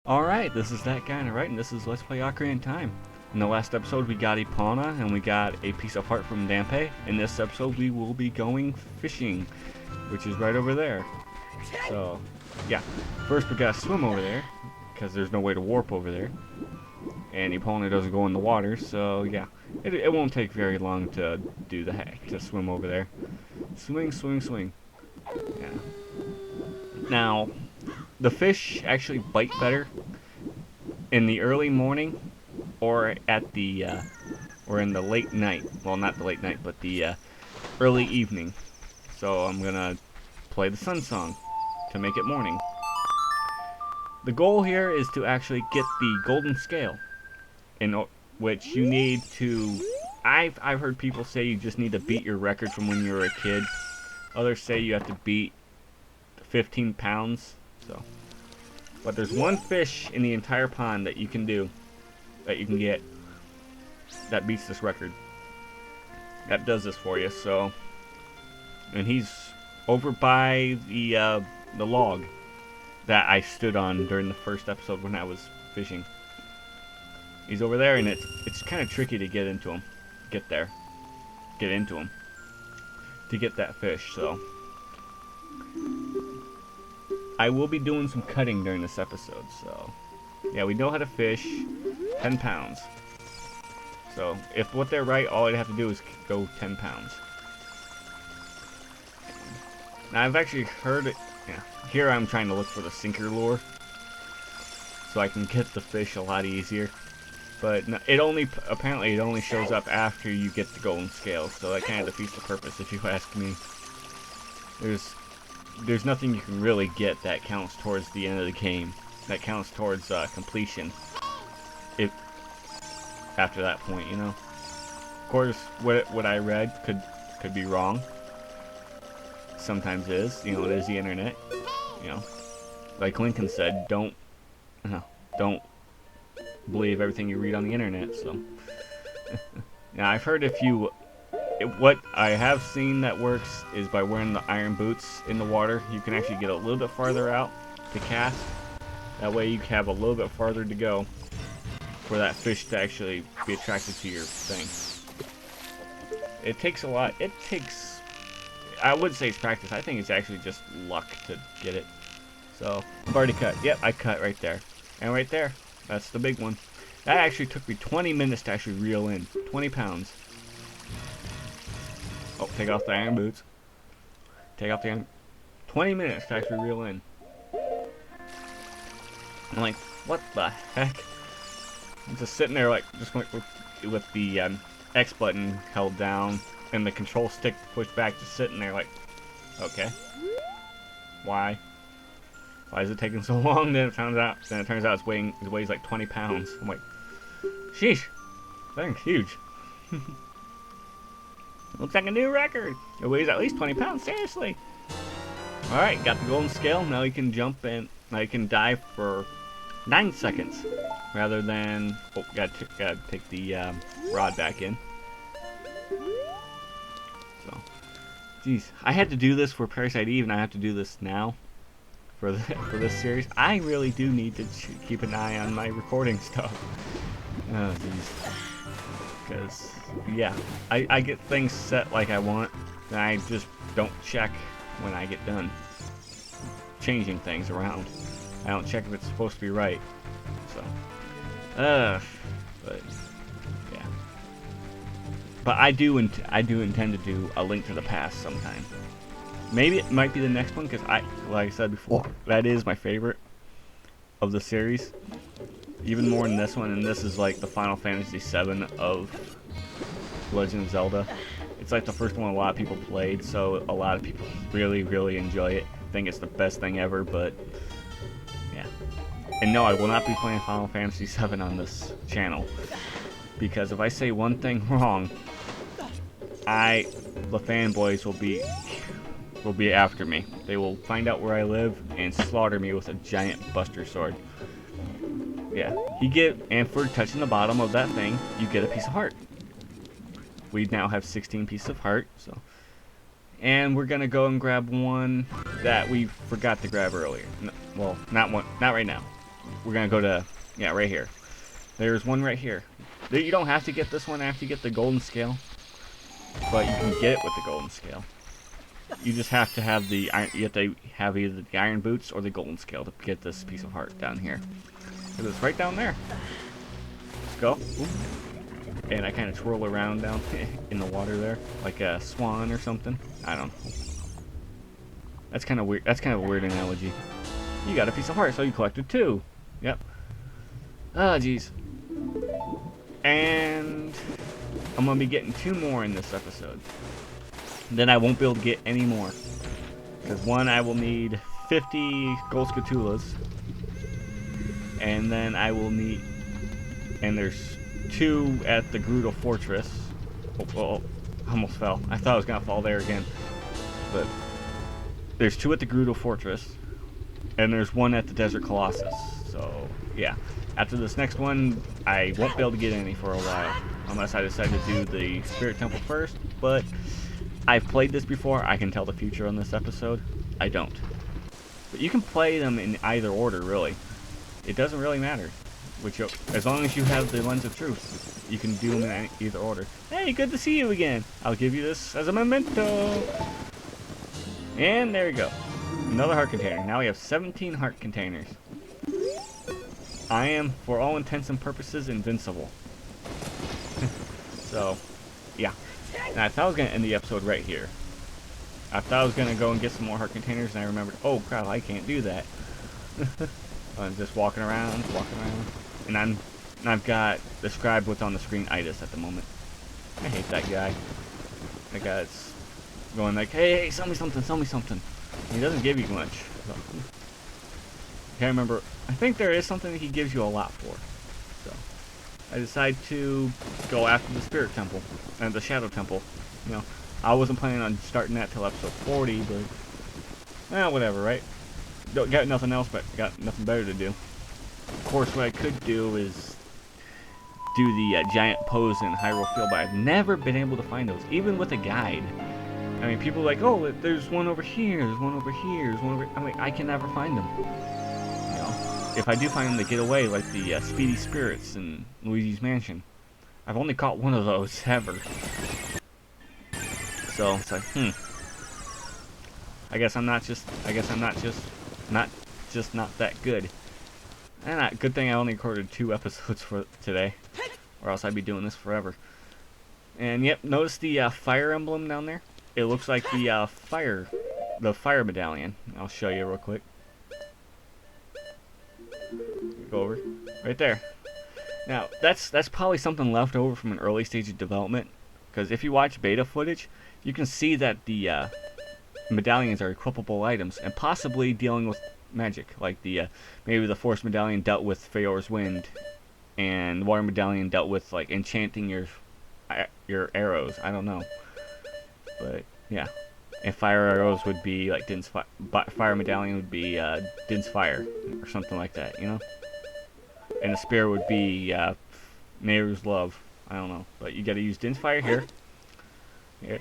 Alright, this is that guy on the right, and this is Let's Play Ocarina of Time. In the last episode we got Epona, and we got a piece of heart from Dampe. In this episode we will be going fishing, which is right over there. So, yeah. First we gotta swim over there, because there's no way to warp over there. And Epona doesn't go in the water, so yeah. It won't take very long to do to swim over there. Swing, swing, swing. Yeah. Now, the fish actually bite better in the early morning or at the or in the late night. Well, not the late night, but the early evening. So I'm gonna play the sun song to make it morning. The goal here is to actually get the golden scale, in which you need to. I've heard people say you just need to beat your record from when you were a kid. Others say you have to beat 15 pounds. So, but there's one fish in the entire pond that you can do, that you can get, that beats this record. That does this for you. So, and he's over by the log that I stood on during the first episode when I was fishing. He's over there, and it's kind of tricky to get into him, get into him to get that fish. So. I will be doing some cutting during this episode, so yeah, we know how to fish 10 pounds. So if what they're right, all I'd have to do is go 10 pounds. Now I've actually heard it. Yeah, here I'm trying to look for the sinker lure, so I can get the fish a lot easier. But no, apparently it only shows up after you get the golden scale, so that kind of defeats the purpose, if you ask me. There's nothing you can really get that counts towards the end of the game, that counts towards completion. If after that point, you know. Of course, what I read could be wrong. Sometimes is, you know, it is the internet. You know, like Lincoln said, don't believe everything you read on the internet. So, now I've heard what I have seen that works is by wearing the iron boots in the water. You can actually get a little bit farther out to cast. That way you have a little bit farther to go for that fish to actually be attracted to your thing. It takes a lot. I would say it's practice. I think it's actually just luck to get it. So, I've already cut. Yep, I cut right there. And right there. That's the big one. That actually took me 20 minutes to actually reel in. 20 pounds. Oh, take off the iron boots. Take off the iron. 20 minutes to actually reel in. I'm like, what the heck? I'm just sitting there, like, just with the X button held down and the control stick pushed back, just sitting there, like, okay. Why? Why is it taking so long? Then it turns out it weighs like 20 pounds. I'm like, sheesh, that thing's huge. Looks like a new record. It weighs at least 20 pounds. Seriously. Alright, got the golden scale. Now you can jump and now you can dive for 9 seconds. Rather than... Oh, gotta take the rod back in. So, jeez. I had to do this for Parasite Eve, and I have to do this now for this series. I really do need to keep an eye on my recording stuff. Oh, jeez. Because, yeah, I get things set like I want, and I just don't check when I get done changing things around. I don't check if it's supposed to be right. So, but yeah. But I do intend to do a Link to the Past sometime. Maybe it might be the next one, because like I said before, that is my favorite of the series. Even more than this one, and this is like the Final Fantasy VII of Legend of Zelda. It's like the first one a lot of people played, so a lot of people really, really enjoy it. I think it's the best thing ever, but yeah. And no, I will not be playing Final Fantasy VII on this channel, because if I say one thing wrong, the fanboys will be after me. They will find out where I live and slaughter me with a giant buster sword. Yeah, and for touching the bottom of that thing, you get a piece of heart. We now have 16 pieces of heart, so. And we're gonna go and grab one that we forgot to grab earlier. No, well, not right now. we're gonna go to, yeah, right here. There's one right here. You don't have to get this one after you get the golden scale, but you can get it with the golden scale. You just have to have the iron, you have to have either the iron boots or the golden scale to get this piece of heart down here. Because it's right down there. Let's go. Ooh. And I kind of twirl around down in the water there, like a swan or something. I don't know. That's kind of weird. That's kind of a weird analogy. You got a piece of heart, so you collected 2. Yep. Oh, jeez. And I'm gonna be getting 2 more in this episode. Then I won't be able to get any more. Because one, I will need 50 gold scatulas. And then I will need... And there's 2 at the Gerudo Fortress. Oh, almost fell. I thought I was going to fall there again. But there's 2 at the Gerudo Fortress. And there's 1 at the Desert Colossus. So, yeah. After this next one, I won't be able to get any for a while. Unless I decide to do the Spirit Temple first. But I've played this before. I can tell the future on this episode. I don't. But you can play them in either order, really. It doesn't really matter. As long as you have the Lens of Truth, you can do them in either order. Hey, good to see you again. I'll give you this as a memento. And there you go. Another heart container. Now we have 17 heart containers. I am, for all intents and purposes, invincible. So, yeah. And I thought I was going to end the episode right here. I thought I was going to go and get some more heart containers, and I remembered, oh crap, I can't do that. I'm just walking around, and I've got described what's on the screen itis at the moment. I hate that guy. That guy's going like, hey, sell me something, sell me something. And he doesn't give you much. So. Can't remember. I think there is something that he gives you a lot for. So I decide to go after the Spirit Temple and the Shadow Temple. You know, I wasn't planning on starting that till episode 40, but whatever, right? Got nothing else, but got nothing better to do. Of course, what I could do is do the giant pose in Hyrule Field, but I've never been able to find those, even with a guide. I mean, people are like, oh, there's one over here, there's one over here, there's one over here. I mean, I can never find them. You know, if I do find them, they get away, like the Speedy Spirits in Luigi's Mansion. I've only caught one of those ever. So it's like, I guess I'm not just not that good. And good thing I only recorded 2 episodes for today, or else I'd be doing this forever. And yep, notice the fire emblem down there. It looks like the fire medallion. I'll show you real quick. Go over right there. Now that's probably something left over from an early stage of development, because if you watch beta footage, you can see that the medallions are equipable items, and possibly dealing with magic, like the maybe the Force Medallion dealt with Feor's Wind, and the Water Medallion dealt with like enchanting your arrows. I don't know, but yeah, and Fire arrows would be like Din's Fire Medallion would be Din's Fire or something like that, you know. And the spear would be Nehru's Love. I don't know, but you got to use Din's Fire here. Here,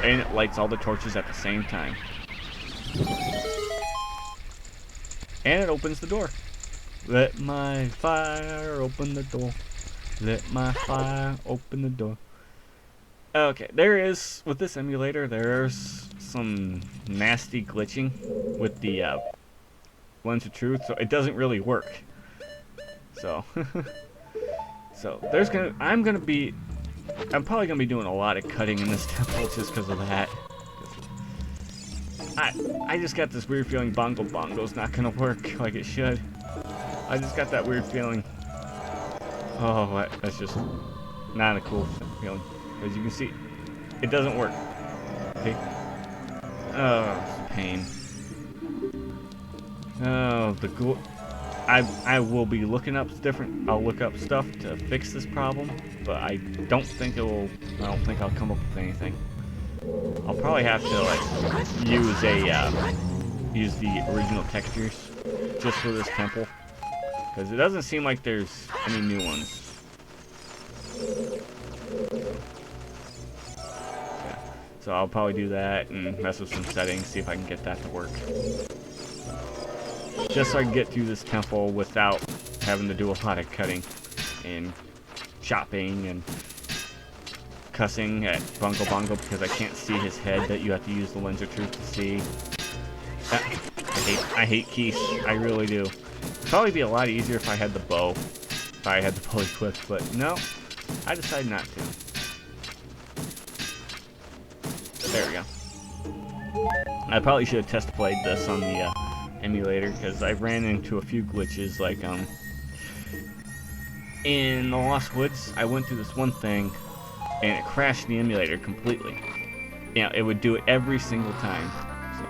and it lights all the torches at the same time. And it opens the door. Let my fire open the door. Let my fire open the door. Okay, there is, with this emulator, there's some nasty glitching with the Lens of Truth, so it doesn't really work. So, I'm probably gonna be doing a lot of cutting in this temple just because of that. I just got this weird feeling Bongo's not gonna work like it should. I just got that weird feeling. Oh, that's just not a cool feeling. As you can see, it doesn't work. Okay. Oh, it's a pain. Oh, I will be looking up I'll look up stuff to fix this problem, but I don't think I'll come up with anything. I'll probably have to like use the original textures just for this temple, because it doesn't seem like there's any new ones. Yeah. So I'll probably do that and mess with some settings, see if I can get that to work. Just so I can get through this temple without having to do a lot of cutting and chopping and cussing at Bongo Bongo because I can't see his head that you have to use the lens of truth to see. I hate Keith. I really do. It'd probably be a lot easier if I had the bow. If I had the bow equipped, but no. I decided not to. There we go. I probably should have test played this on the emulator because I ran into a few glitches. Like in the Lost Woods, I went through this one thing and it crashed the emulator completely. You know, it would do it every single time. So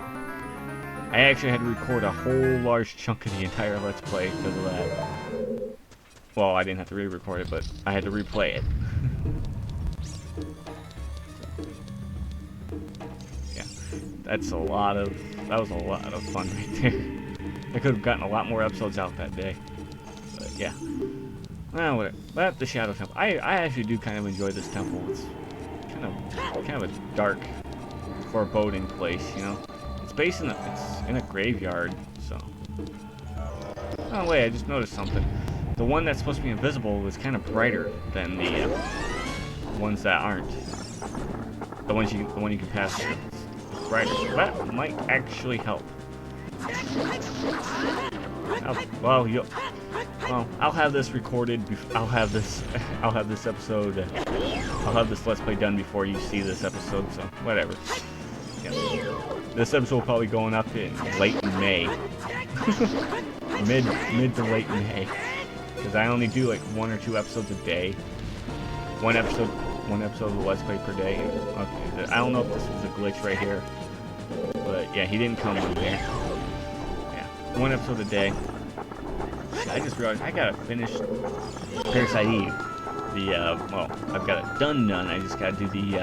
I actually had to record a whole large chunk of the entire Let's Play because of that. Well, I didn't have to re-record it, but I had to replay it. Yeah, that was a lot of fun right there. I could have gotten a lot more episodes out that day. But yeah. Well, whatever. But the Shadow Temple. I actually do kind of enjoy this temple. It's kind of a dark, foreboding place, you know. It's based in it's in a graveyard, so. Oh wait, I just noticed something. The one that's supposed to be invisible is kind of brighter than the ones that aren't. The one you can pass through. It's brighter. So that might actually help. I'll have this recorded. I'll have this episode. I'll have this Let's Play done before you see this episode. So whatever. Yeah. This episode will probably going up in late May. mid to late May. Because I only do like 1 or 2 episodes a day. One episode of the Let's Play per day. Okay, I don't know if this was a glitch right here, but yeah, he didn't come in there. Yeah, 1 episode a day. I just realized I gotta finish Parasite Eve. I've got it done. I just gotta do the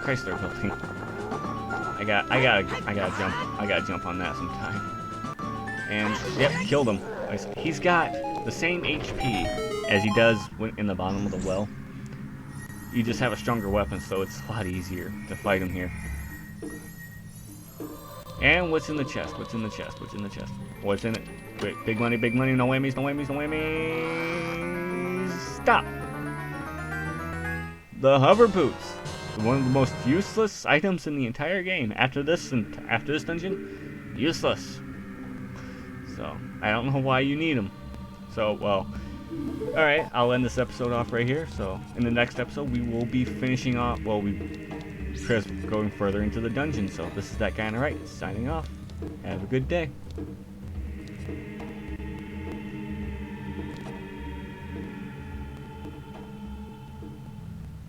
Chrysler building. I gotta jump on that sometime. And yep, killed him. He's got the same HP as he does in the bottom of the well. You just have a stronger weapon, so it's a lot easier to fight him here. And what's in the chest? What's in the chest? What's in the chest? What's in it? Wait, big money, no whammies, no whammies, no whammies. Stop! The hover boots. One of the most useless items in the entire game. After this dungeon, useless. So, I don't know why you need them. So, well, alright, I'll end this episode off right here. So, in the next episode, we will be finishing off, going further into the dungeon. So, this is That Guy on the Right, signing off. Have a good day.